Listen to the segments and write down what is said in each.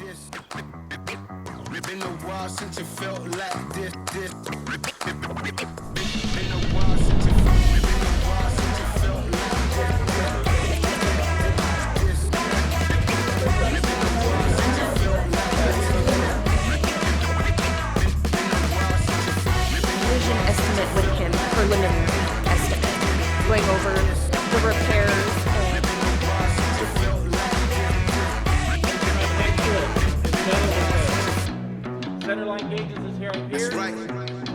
this. Been a while since you felt like this. Been a while since you felt Collision estimate with him, preliminary estimate, going over the repairs and Centerline gauges is here up here. Right.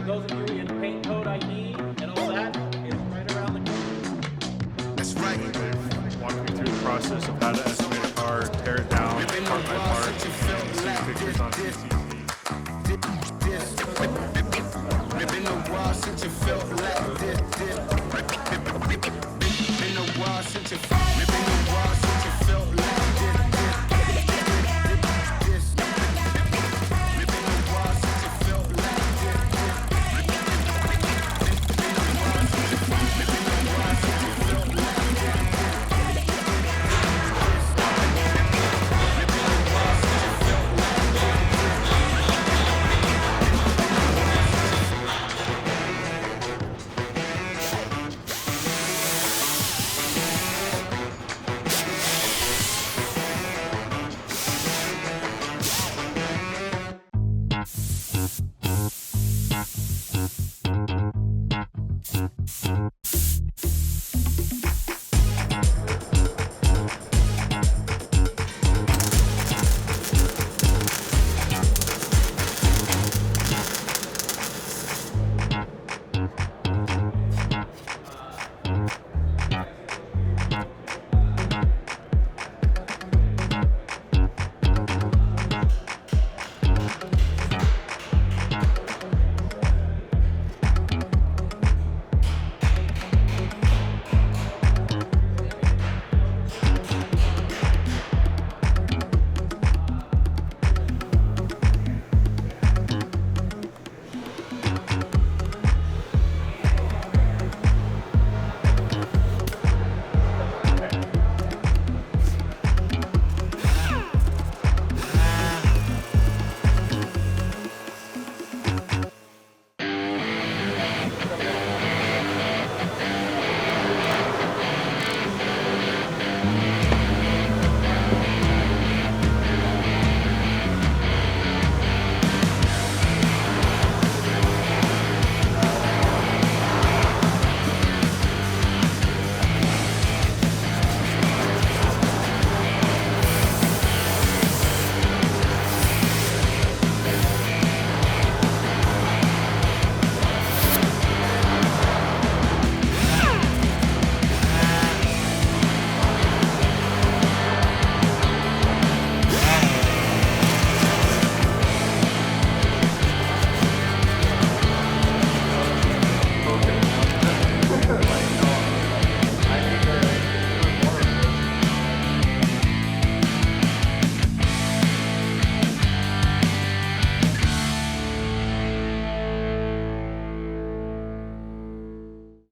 Those of you in paint code ID and all that is right around the corner. That's right. They've walked me through the process of how to estimate a car, tear it down, part by part, and see pictures on CCTV. Been a while since you felt like this. Been a while since you felt